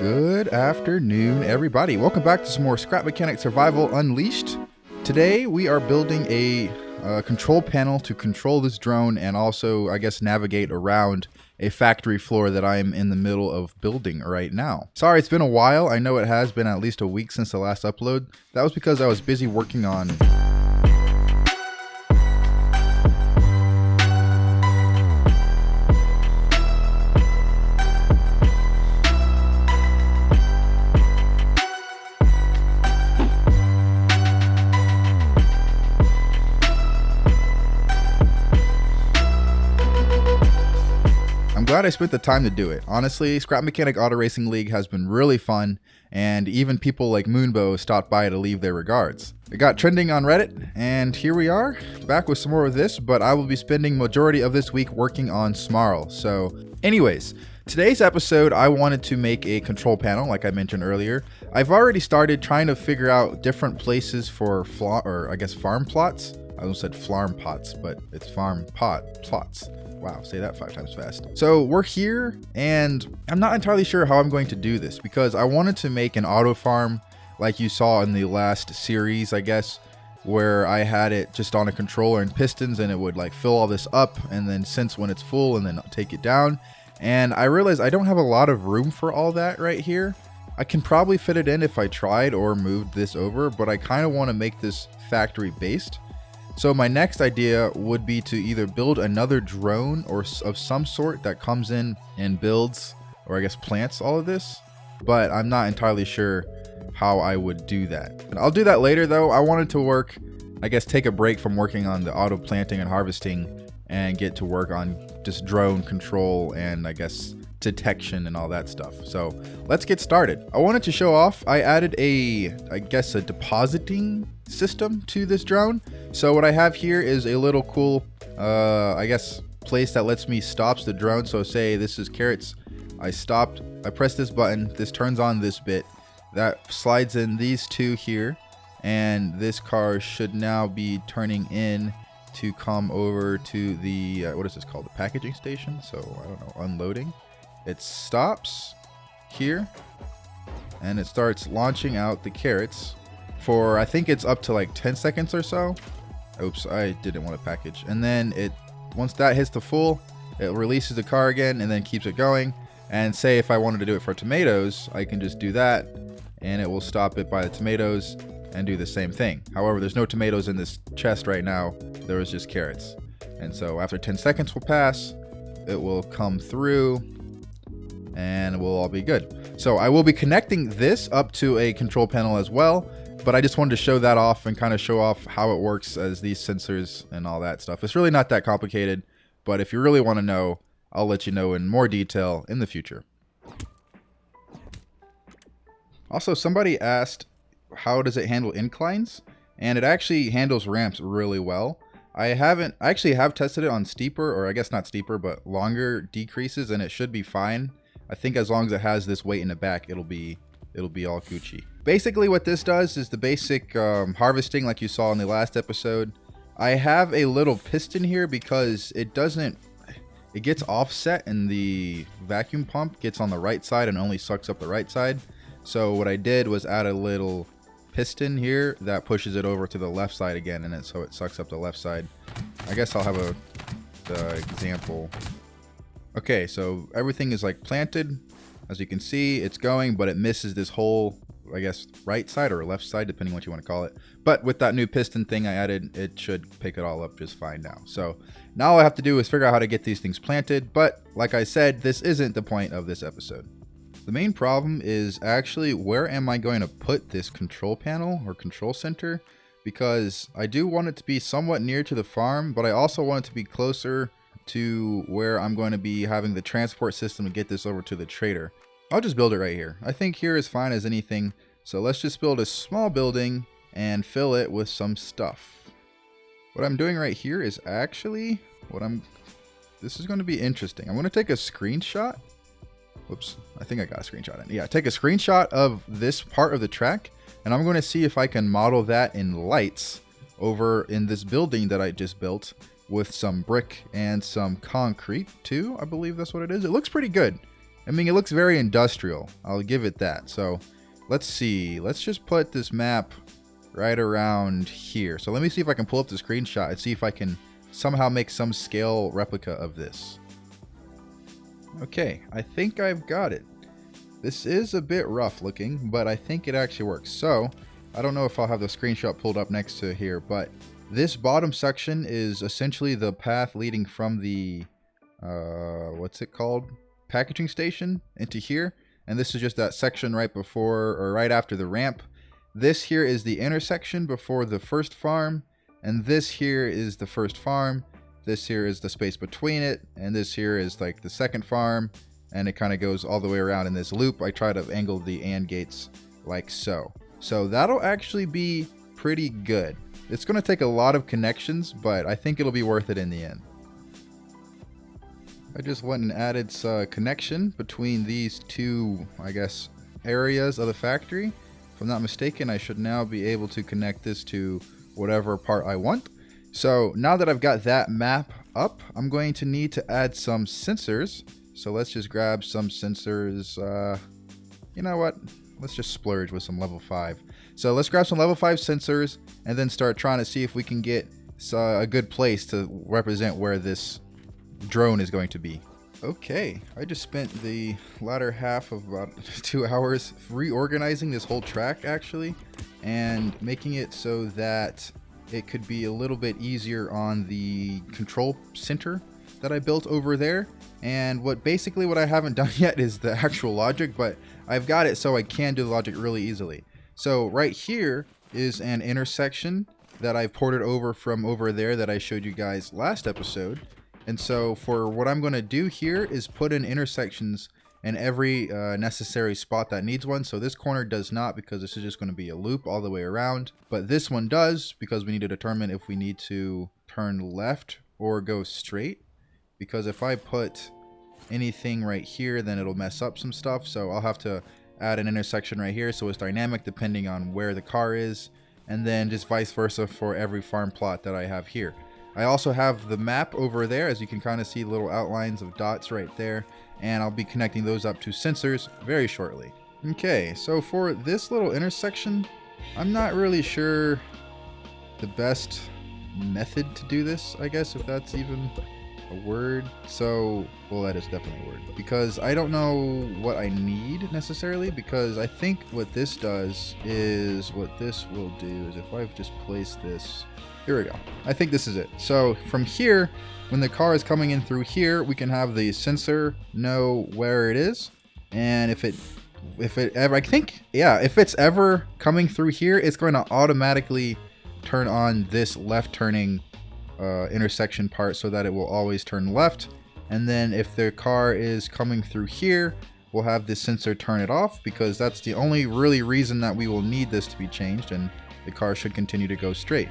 Good afternoon, everybody. Welcome back to some more Scrap Mechanic Survival Unleashed. Today we are building a control panel to control this drone and also, I guess, navigate around a factory floor that I'm in the middle of building right now. Sorry, it's been a while. I know it has been at least a week since the last upload. That was because I was busy working on... Glad I spent the time to do it. Honestly, Scrap Mechanic Auto Racing League has been really fun, and even people like Moonbow stopped by to leave their regards. It got trending on Reddit, and here we are, back with some more of this, but I will be spending majority of this week working on Smarl. So anyways, today's episode, I wanted to make a control panel, like I mentioned earlier. I've already started trying to figure out different places for farm plots. I almost said flarm pots, but it's plots. Wow, say that 5 times fast. So we're here, and I'm not entirely sure how I'm going to do this because I wanted to make an auto farm like you saw in the last series, I guess, where I had it just on a controller and pistons, and it would like fill all this up and then sense when it's full and then take it down. And I realized I don't have a lot of room for all that right here. I can probably fit it in if I tried or moved this over, but I kind of want to make this factory based. So my next idea would be to either build another drone or of some sort that comes in and builds, or I guess plants all of this, but I'm not entirely sure how I would do that. And I'll do that later though. I wanted to work, I guess take a break from working on the auto planting and harvesting and get to work on just drone control and I guess detection and all that stuff. So let's get started. I wanted to show off, I added a depositing system to this drone. So what I have here is a little cool, place that lets me stops the drone. So say this is carrots. I press this button, this turns on this bit, that slides in these two here, and this car should now be turning in to come over to the, what is this called? The packaging station. So I don't know, unloading. It stops here and it starts launching out the carrots for, I think it's up to like 10 seconds or so. Oops, I didn't want to package. And then once that hits the full, it releases the car again and then keeps it going. And say if I wanted to do it for tomatoes, I can just do that and it will stop it by the tomatoes and do the same thing. However, there's no tomatoes in this chest right now. There was just carrots. And so after 10 seconds will pass, it will come through and we'll all be good. So I will be connecting this up to a control panel as well, but I just wanted to show that off and kind of show off how it works as these sensors and all that stuff. It's really not that complicated, but if you really want to know, I'll let you know in more detail in the future. Also, somebody asked, how does it handle inclines? And it actually handles ramps really well. I actually have tested it on steeper, or I guess not steeper, but longer decreases, and it should be fine. I think as long as it has this weight in the back, it'll be all Gucci. Basically what this does is the basic harvesting like you saw in the last episode. I have a little piston here because it gets offset and the vacuum pump gets on the right side and only sucks up the right side. So what I did was add a little piston here that pushes it over to the left side again, and so it sucks up the left side. I guess I'll have the example. Okay, so everything is like planted. As you can see, it's going, but it misses this whole, I guess, right side or left side, depending what you want to call it. But with that new piston thing I added, it should pick it all up just fine now. So now all I have to do is figure out how to get these things planted. But like I said, this isn't the point of this episode. The main problem is actually where am I going to put this control panel or control center? Because I do want it to be somewhat near to the farm, but I also want it to be closer to where I'm going to be having the transport system to get this over to the trader. I'll just build it right here. I think here is fine as anything. So let's just build a small building and fill it with some stuff. What I'm doing right here is actually this is going to be interesting. I'm going to take a screenshot. Whoops, I think I got a screenshot in. Yeah, take a screenshot of this part of the track, and I'm going to see if I can model that in lights over in this building that I just built with some brick and some concrete too. I believe that's what it is. It looks pretty good. I mean, it looks very industrial. I'll give it that. So let's see. Let's just put this map right around here. So let me see if I can pull up the screenshot and see if I can somehow make some scale replica of this. Okay, I think I've got it. This is a bit rough looking, but I think it actually works. So I don't know if I'll have the screenshot pulled up next to here, but this bottom section is essentially the path leading from the what's it called, packaging station into here, and this is just that section right before or right after the ramp. This here is the intersection before the first farm, and this here is the first farm. This here is the space between it, and this here is like the second farm, and it kind of goes all the way around in this loop. I try to angle the AND gates like so. So that'll actually be pretty good. It's going to take a lot of connections, but I think it'll be worth it in the end. I just went and added a connection between these two, I guess, areas of the factory. If I'm not mistaken, I should now be able to connect this to whatever part I want. So now that I've got that map up, I'm going to need to add some sensors. So let's just grab some sensors. You know what? Let's just splurge with some level 5. So let's grab some level 5 sensors and then start trying to see if we can get a good place to represent where this drone is going to be. Okay, I just spent the latter half of about 2 hours reorganizing this whole track actually, and making it so that it could be a little bit easier on the control center that I built over there. And what I haven't done yet is the actual logic, but I've got it so I can do the logic really easily. So right here is an intersection that I ported over from over there that I showed you guys last episode. And so for what I'm going to do here is put in intersections in every necessary spot that needs one. So this corner does not, because this is just going to be a loop all the way around. But this one does, because we need to determine if we need to turn left or go straight. Because if I put anything right here, then it'll mess up some stuff. So I'll have to add an intersection right here so it's dynamic depending on where the car is. And then just vice versa for every farm plot that I have here. I also have the map over there, as you can kind of see little outlines of dots right there, and I'll be connecting those up to sensors very shortly. Okay, so for this little intersection, I'm not really sure the best method to do this, I guess, if that's even a word. So, well, that is definitely a word, because I don't know what I need necessarily, because I think what this does is, what this will do is if I've just placed this, here we go. I think this is it. So from here, when the car is coming in through here, we can have the sensor know where it is. And if it ever, I think, yeah, if it's ever coming through here, it's going to automatically turn on this left turning intersection part so that it will always turn left. And then if the car is coming through here, we'll have this sensor turn it off, because that's the only really reason that we will need this to be changed, and the car should continue to go straight.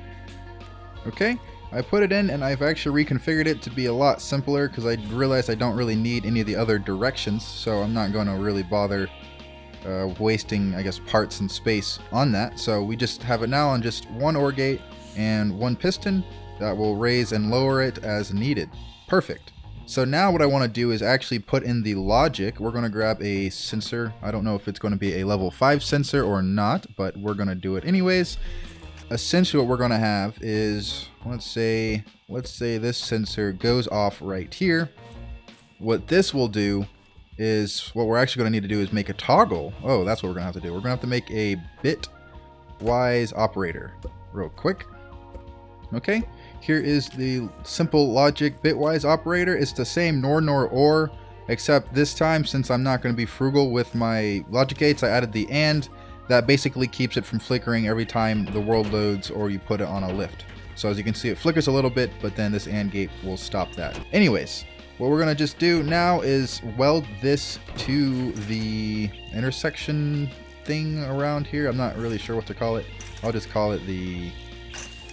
Okay, I put it in and I've actually reconfigured it to be a lot simpler, because I realized I don't really need any of the other directions, so I'm not going to really bother wasting, I guess, parts and space on that. So we just have it now on just one OR gate and one piston that will raise and lower it as needed. Perfect. So now what I want to do is actually put in the logic. We're going to grab a sensor. I don't know if it's going to be a level 5 sensor or not, but we're going to do it anyways. Essentially what we're going to have is, let's say this sensor goes off right here. What this will do is, what we're actually going to need to do is make a toggle. Oh, that's what we're going to have to do. We're going to have to make a bitwise operator real quick. Okay, here is the simple logic bitwise operator. It's the same nor or, except this time, since I'm not going to be frugal with my logic gates, I added the AND. That basically keeps it from flickering every time the world loads or you put it on a lift. So as you can see, it flickers a little bit, but then this AND gate will stop that. Anyways, what we're going to just do now is weld this to the intersection thing around here. I'm not really sure what to call it. I'll just call it the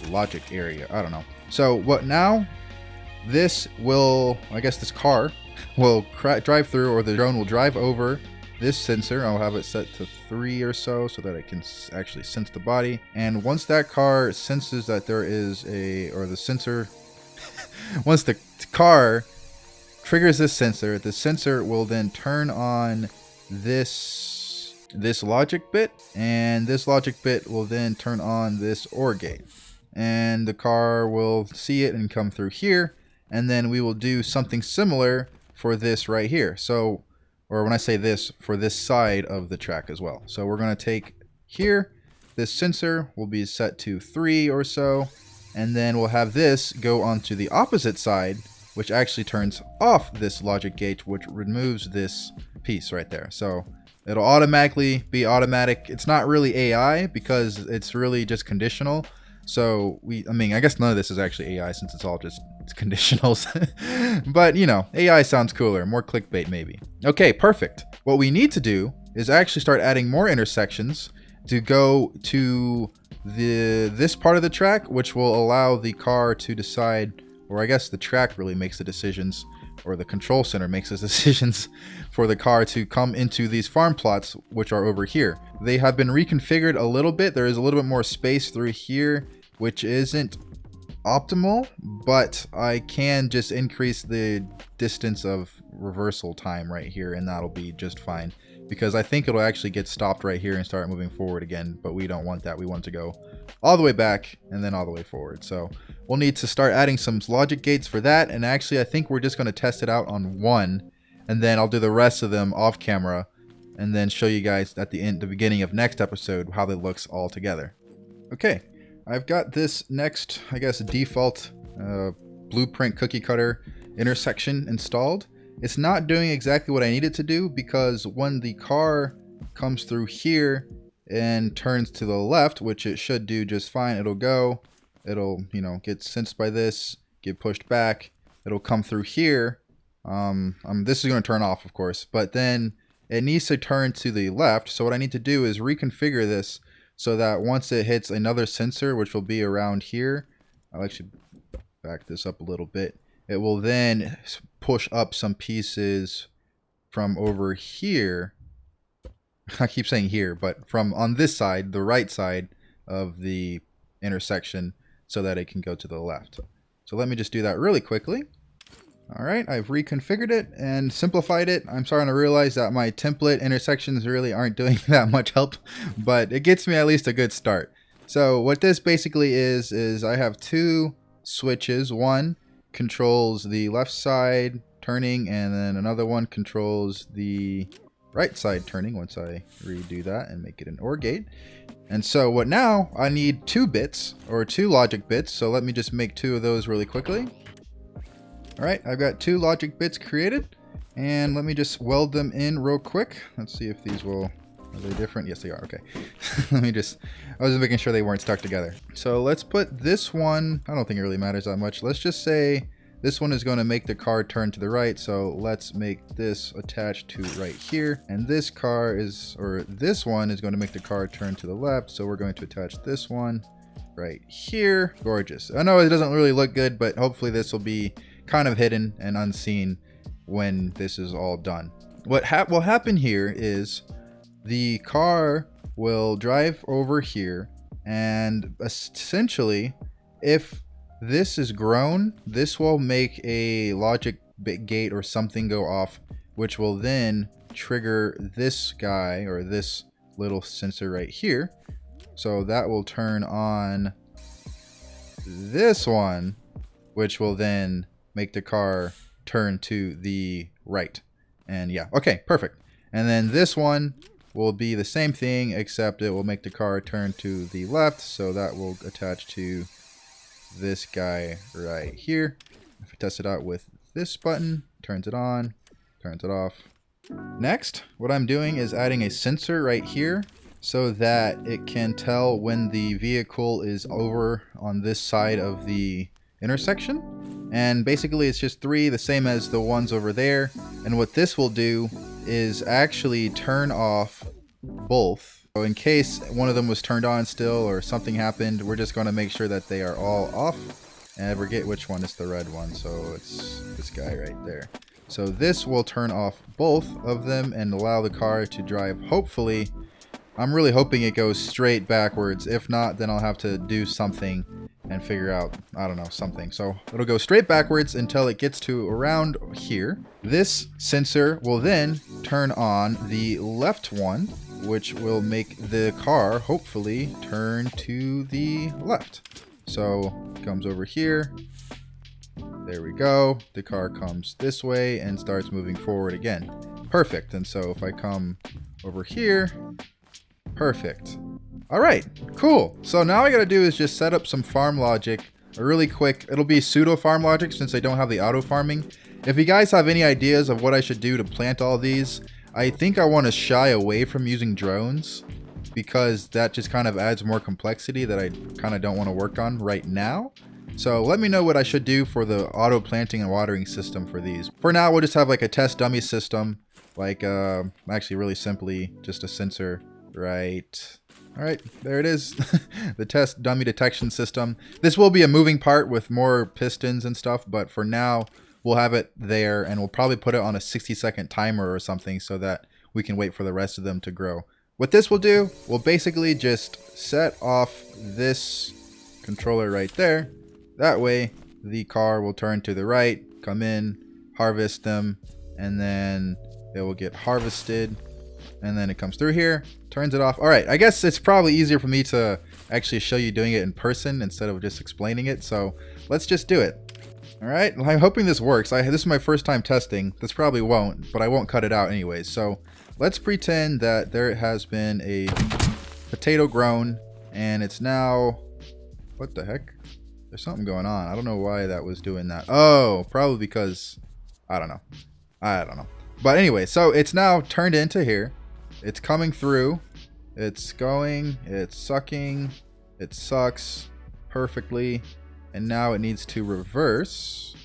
logic area. I don't know. So what now? This will, I guess this car will drive through, or the drone will drive over this sensor. I'll have it set to 3 or so that it can actually sense the body. And once that car senses that there is the sensor, once the car triggers this sensor. The sensor will then turn on this logic bit, and this logic bit will then turn on this OR gate. And the car will see it and come through here, and then we will do something similar for this right here. So, or when I say this, for this side of the track as well. So we're going to take here, this sensor will be set to 3 or so, and then we'll have this go onto the opposite side, which actually turns off this logic gate, which removes this piece right there. So it'll automatically be automatic. It's not really AI because it's really just conditional. So I mean, I guess none of this is actually AI since it's all just conditionals. But, you know, AI sounds cooler, more clickbait maybe. Okay, perfect. What we need to do is actually start adding more intersections to go to this part of the track, which will allow the car to decide, or I guess the track really makes the decisions, or the control center makes the decisions for the car to come into these farm plots, which are over here. They have been reconfigured a little bit. There is a little bit more space through here, which isn't optimal, but I can just increase the distance of reversal time right here, and that'll be just fine, because I think it'll actually get stopped right here and start moving forward again, but we don't want that. We want to go all the way back and then all the way forward. So we'll need to start adding some logic gates for that, and actually I think we're just going to test it out on one, and then I'll do the rest of them off camera and then show you guys at the beginning of next episode how that looks all together. Okay, I've got this next, I guess, default blueprint cookie cutter intersection installed. It's not doing exactly what I need it to do, because when the car comes through here and turns to the left, which it should do just fine, it'll, you know, get sensed by this, get pushed back, it'll come through here. This is going to turn off, of course, but then it needs to turn to the left. So what I need to do is reconfigure this so that once it hits another sensor, which will be around here, I'll actually back this up a little bit, it will then push up some pieces from over here. I keep saying here, but from on this side, the right side of the intersection, so that it can go to the left. So let me just do that really quickly. All right, I've reconfigured it and simplified it. I'm starting to realize that my template intersections really aren't doing that much help, but it gets me at least a good start. So what this basically is I have two switches. One controls the left side turning, and then another one controls the right side turning once I redo that and make it an OR gate. And so what now, I need 2 bits, or 2 logic bits, so let me just make 2 of those really quickly. Alright, I've got 2 logic bits created, and let me just weld them in real quick. Let's see if these will, are they different? Yes, they are, okay. I was just making sure they weren't stuck together. So let's put this one, I don't think it really matters that much. Let's just say this one is going to make the car turn to the right, so let's make this attached to right here. And this this one is going to make the car turn to the left, so we're going to attach this one right here. Gorgeous. I know it doesn't really look good, but hopefully this will be kind of hidden and unseen when this is all done. What will happen here is the car will drive over here, and essentially, if this is grown, this will make a logic gate or something go off, which will then trigger this guy, or this little sensor right here. So that will turn on this one, which will then make the car turn to the right. And yeah, okay, perfect. And then this one will be the same thing, except it will make the car turn to the left, so that will attach to this guy right here. If I test it out with this button, turns it on, turns it off. Next, what I'm doing is adding a sensor right here so that it can tell when the vehicle is over on this side of the intersection. And basically it's just 3, the same as the ones over there. And what this will do is actually turn off both. So in case one of them was turned on still or something happened, we're just going to make sure that they are all off. And I forget which one is the red one, so it's this guy right there. So this will turn off both of them and allow the car to drive, hopefully. I'm really hoping it goes straight backwards. If not, then I'll have to do something and figure out, I don't know, something. So it'll go straight backwards until it gets to around here. This sensor will then turn on the left one, which will make the car hopefully turn to the left. So it comes over here. There we go. The car comes this way and starts moving forward again. Perfect. And so if I come over here, perfect. All right, cool. So now all I gotta do is just set up some farm logic, a really quick, it'll be pseudo farm logic since I don't have the auto farming. If you guys have any ideas of what I should do to plant all these, I think I want to shy away from using drones because that just kind of adds more complexity that I kind of don't want to work on right now. So let me know what I should do for the auto planting and watering system for these. For now, we'll just have like a test dummy system, like actually really simply just a sensor right. All right, there it is. The test dummy detection system. This will be a moving part with more pistons and stuff, but for now we'll have it there and we'll probably put it on a 60-second timer or something so that we can wait for the rest of them to grow. What this will do, we'll basically just set off this controller right there. That way the car will turn to the right, come in, harvest them, and then it will get harvested. And then it comes through here, turns it off. All right, I guess it's probably easier for me to actually show you doing it in person instead of just explaining it. So let's just do it. All right, I'm hoping this works. This is my first time testing. This probably won't, but I won't cut it out anyways. So let's pretend that there has been a potato grown and it's now, what the heck? There's something going on. I don't know why that was doing that. Oh, probably because, I don't know. But anyway, so it's now turned into here. It's coming through. It's going. It's sucking. It sucks perfectly. And now it needs to reverse.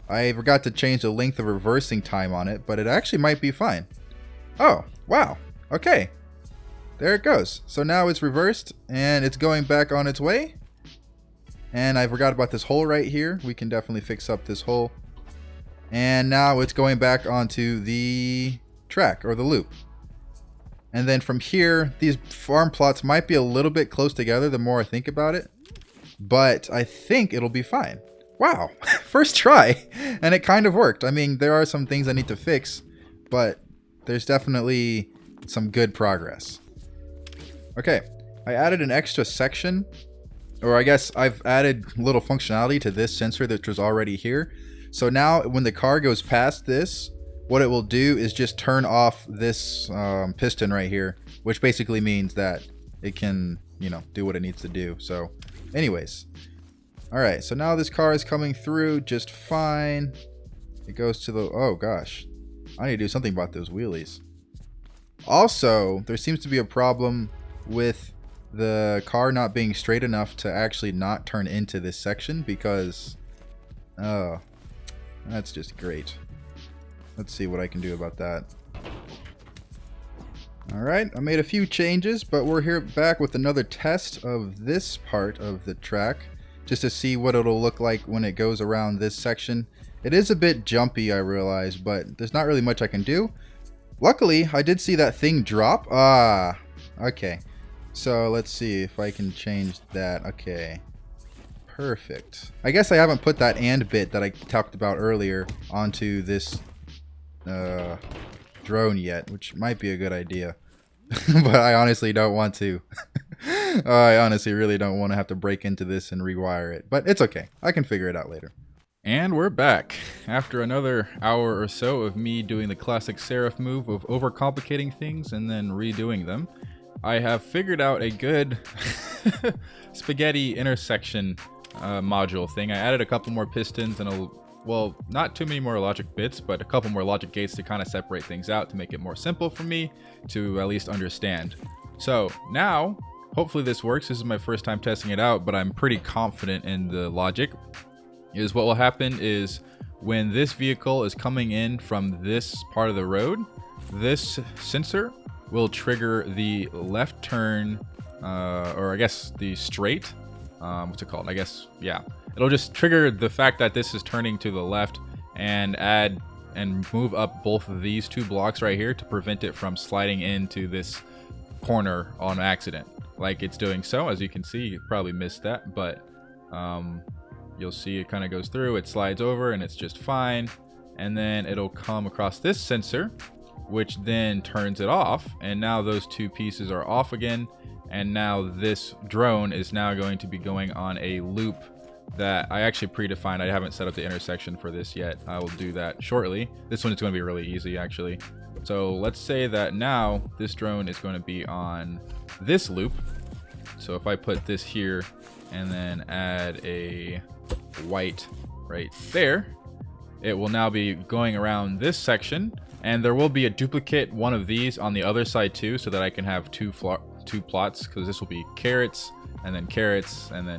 I forgot to change the length of reversing time on it, but it actually might be fine. Oh, wow. Okay. There it goes. So now it's reversed and it's going back on its way. And I forgot about this hole right here. We can definitely fix up this hole. And now it's going back onto the track or the loop. And then from here, these farm plots might be a little bit close together the more I think about it. But I think it'll be fine. Wow, first try. And it kind of worked. I mean, there are some things I need to fix, but there's definitely some good progress. Okay, I added an extra section, or I guess I've added a little functionality to this sensor that was already here. So now when the car goes past this, what it will do is just turn off this piston right here, which basically means that it can, you know, do what it needs to do. So anyways, all right, so now this car is coming through just fine. It goes to the, oh gosh, I need to do something about those wheelies. Also, there seems to be a problem with the car not being straight enough to actually not turn into this section because, oh, that's just great. Let's see what I can do about that. All right, I made a few changes, but we're here back with another test of this part of the track just to see what it'll look like when it goes around this section. It is a bit jumpy, I realize, but there's not really much I can do. Luckily, I did see that thing drop. Ah, okay. So let's see if I can change that. Okay. Perfect. I guess I haven't put that and bit that I talked about earlier onto this drone yet, which might be a good idea. But I honestly don't want to. I honestly really don't want to have to break into this and rewire it. But it's okay. I can figure it out later. And we're back. After another hour or so of me doing the classic Seraph move of overcomplicating things and then redoing them, I have figured out a good spaghetti intersection module thing. I added a couple more pistons and well, not too many more logic bits, but a couple more logic gates to kind of separate things out to make it more simple for me to at least understand. So now, hopefully this works. This is my first time testing it out, but I'm pretty confident in the logic. Is what will happen is when this vehicle is coming in from this part of the road, this sensor will trigger the left turn, or I guess the straight, what's it called? I guess, yeah. It'll just trigger the fact that this is turning to the left and add and move up both of these two blocks right here to prevent it from sliding into this corner on accident. like it's doing so. As you can see, you probably missed that, but you'll see it kind of goes through, it slides over, and it's just fine. And then it'll come across this sensor, which then turns it off, and now those two pieces are off again. And now this drone is now going to be going on a loop that I actually predefined. I haven't set up the intersection for this yet. I will do that shortly. This one is going to be really easy, actually. So let's say that now this drone is going to be on this loop. So if I put this here and then add a white right there, it will now be going around this section, and there will be a duplicate one of these on the other side too, so that I can have two plots, because this will be carrots and then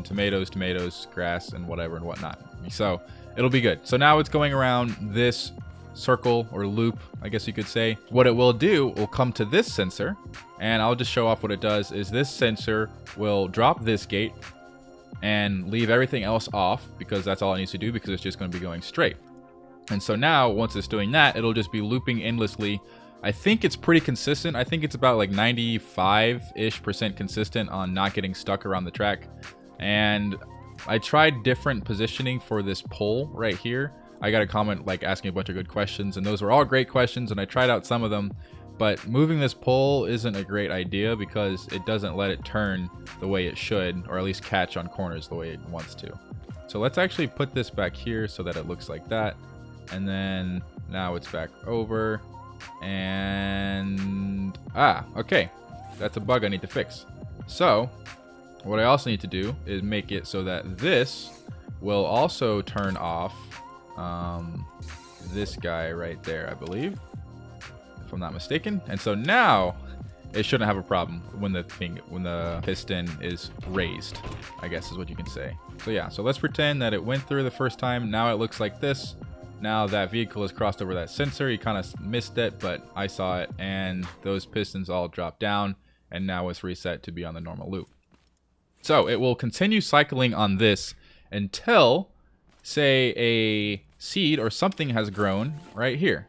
tomatoes, grass, and whatever and whatnot. So it'll be good. So now it's going around this circle or loop, I guess you could say. What it will do will come to this sensor, and I'll just show off what it does. Is this sensor will drop this gate and leave everything else off, because that's all it needs to do, because it's just going to be going straight. And so now once it's doing that, it'll just be looping endlessly. I think it's pretty consistent. I think it's about like 95-ish% consistent on not getting stuck around the track. And I tried different positioning for this pole right here. I got a comment like asking a bunch of good questions, and those were all great questions, and I tried out some of them. But moving this pole isn't a great idea, because it doesn't let it turn the way it should, or at least catch on corners the way it wants to. So let's actually put this back here so that it looks like that. And then now it's back over. And okay, that's a bug I need to fix. So what I also need to do is make it so that this will also turn off this guy right there, I believe, if I'm not mistaken. And so now it shouldn't have a problem when the piston is raised, I guess is what you can say. So yeah, so let's pretend that it went through the first time. Now it looks like this. Now that vehicle has crossed over that sensor. He kind of missed it, but I saw it, and those pistons all dropped down, and now it's reset to be on the normal loop. So it will continue cycling on this until, say, a seed or something has grown right here.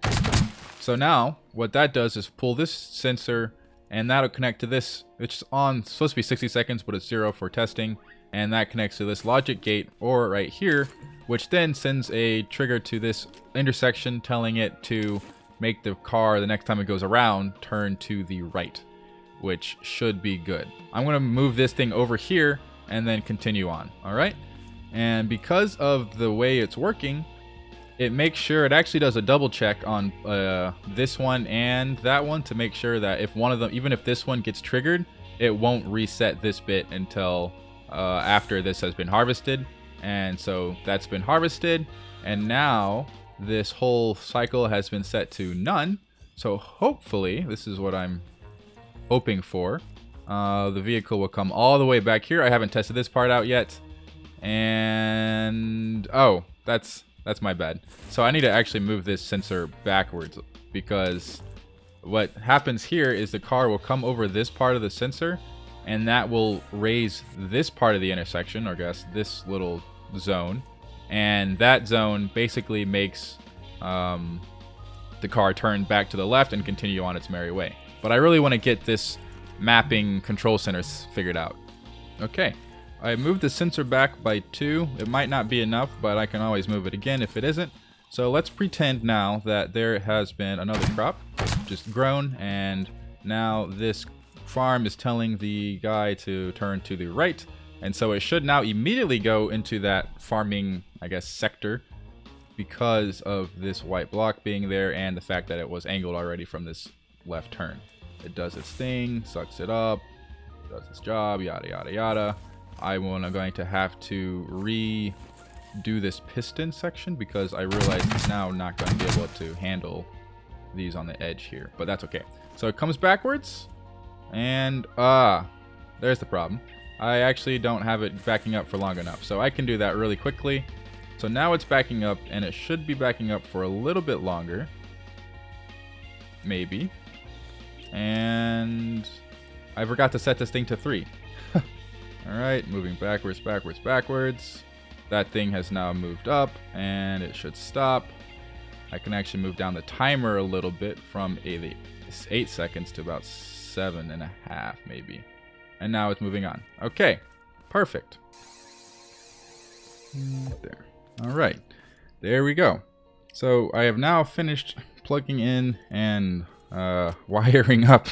So now what that does is pull this sensor, and that'll connect to this, which is supposed to be 60 seconds, but it's 0 for testing. And that connects to this logic gate, or right here, which then sends a trigger to this intersection, telling it to make the car, the next time it goes around, turn to the right, which should be good. I'm going to move this thing over here and then continue on. All right. And because of the way it's working, it makes sure, it actually does a double check on this one and that one to make sure that if one of them, even if this one gets triggered, it won't reset this bit until after this has been harvested. And so that's been harvested, and now this whole cycle has been set to none. So hopefully, this is what I'm hoping for, the vehicle will come all the way back here. I haven't tested this part out yet, and oh, that's my bad. So I need to actually move this sensor backwards, because what happens here is the car will come over this part of the sensor, and that will raise this part of the intersection, or I guess this little zone, and that zone basically makes the car turn back to the left and continue on its merry way. But I really want to get this mapping control center figured out. Okay, I moved the sensor back by 2. It might not be enough, but I can always move it again if it isn't. So let's pretend now that there has been another crop just grown, and now this farm is telling the guy to turn to the right, and so it should now immediately go into that farming, I guess, sector, because of this white block being there and the fact that it was angled already from this left turn. It does its thing, sucks it up, does its job, yada yada yada. I'm going to have to redo this piston section, because I realize it's now not going to be able to handle these on the edge here, but that's okay. So it comes backwards, and there's the problem. I actually don't have it backing up for long enough, so I can do that really quickly. So now it's backing up, and it should be backing up for a little bit longer, maybe. And I forgot to set this thing to 3. All right, moving backwards, backwards, backwards. That thing has now moved up, and it should stop. I can actually move down the timer a little bit from 8 seconds to about 7.5 maybe. and now it's moving on. Okay, perfect. There. All right, there we go. So I have now finished plugging in and wiring up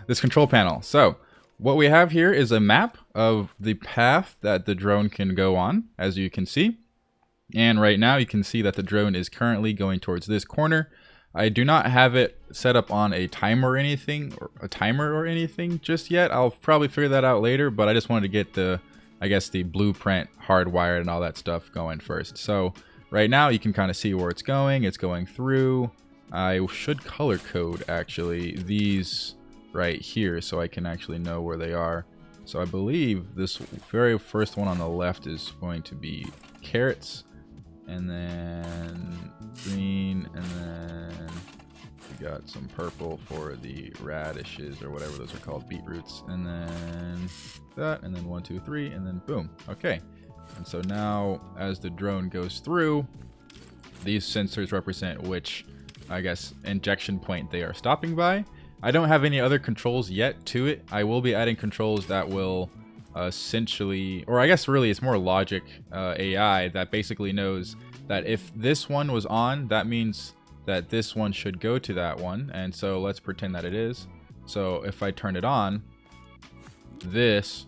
this control panel. So what we have here is a map of the path that the drone can go on, as you can see. And right now you can see that the drone is currently going towards this corner. I do not have it set up on a timer or anything just yet. I'll probably figure that out later, but I just wanted to get the, I guess, the blueprint hardwired and all that stuff going first. So right now you can kind of see where it's going. It's going through. I should color code actually these right here so I can actually know where they are. So I believe this very first one on the left is going to be carrots, and then green, and then we got some purple for the radishes or whatever those are called, beetroots, and then that, and then 1, 2, 3, and then boom. Okay, and so now as the drone goes through, these sensors represent which, I guess, injection point they are stopping by. I don't have any other controls yet to it. I will be adding controls that will essentially, or I guess really it's more logic AI that basically knows that if this one was on, that means that this one should go to that one. And so let's pretend that it is. So if I turn it on, this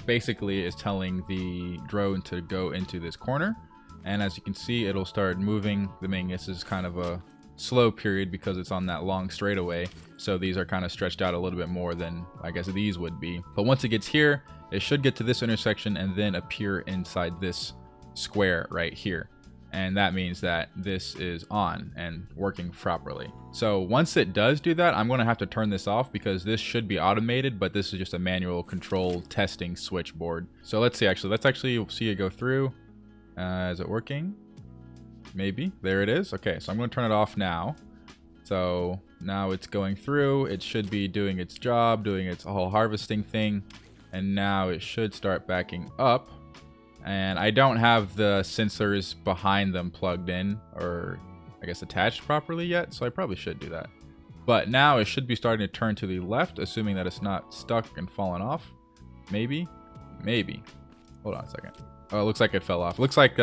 basically is telling the drone to go into this corner. And as you can see, it'll start moving. The main, this is kind of a slow period because it's on that long straightaway. So these are kind of stretched out a little bit more than I guess these would be. But once it gets here, it should get to this intersection and then appear inside this square right here. And that means that this is on and working properly. So once it does do that, I'm going to have to turn this off because this should be automated, but this is just a manual control testing switchboard. So let's see, actually, let's actually see it go through. Is it working? Maybe. There it is. Okay, so I'm going to turn it off now. So now it's going through. It should be doing its job, doing its whole harvesting thing. And now it should start backing up. And I don't have the sensors behind them plugged in or I guess attached properly yet. So I probably should do that. But now it should be starting to turn to the left, assuming that it's not stuck and fallen off. Maybe. Maybe. Hold on a second. Oh, it looks like it fell off. It looks like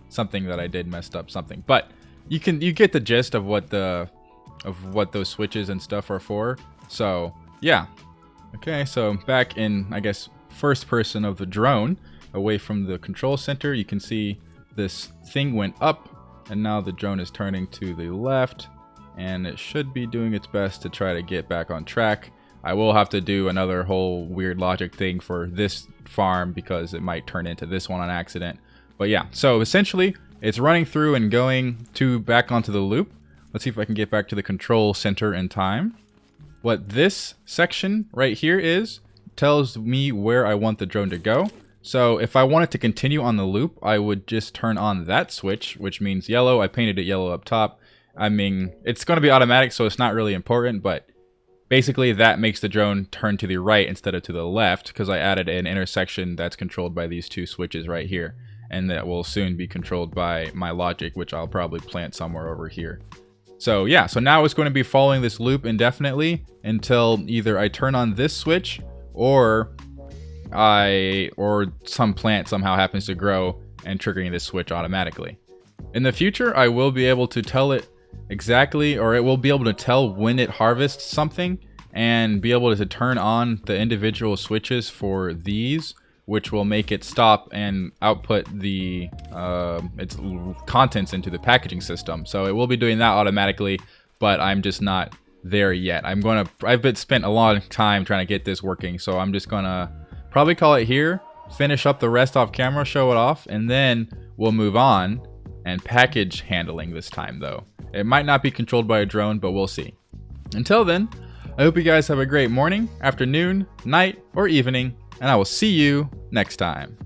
something that I did messed up something. But you get the gist of what those switches and stuff are for. So yeah. Okay, so back in, I guess, first person of the drone, away from the control center, you can see this thing went up, and now the drone is turning to the left, and it should be doing its best to try to get back on track. I will have to do another whole weird logic thing for this farm because it might turn into this one on accident. But yeah, so essentially it's running through and going to back onto the loop. Let's see if I can get back to the control center in time. What this section right here is tells me where I want the drone to go. So if I wanted to continue on the loop, I would just turn on that switch, which means yellow. I painted it yellow up top. I mean, it's going to be automatic, so it's not really important, but basically that makes the drone turn to the right instead of to the left because I added an intersection that's controlled by these two switches right here. And that will soon be controlled by my logic, which I'll probably plant somewhere over here. So yeah, so now it's going to be following this loop indefinitely until either I turn on this switch or some plant somehow happens to grow and triggering this switch automatically. In the future, I will be able to tell it exactly, or it will be able to tell when it harvests something and be able to turn on the individual switches for these, which will make it stop and output the its contents into the packaging system. So it will be doing that automatically, but I'm just not there yet. I've spent a long time trying to get this working, so I'm just gonna probably call it here, finish up the rest off camera, show it off, and then we'll move on and package handling this time though. It might not be controlled by a drone, but we'll see. Until then, I hope you guys have a great morning, afternoon, night, or evening, and I will see you next time.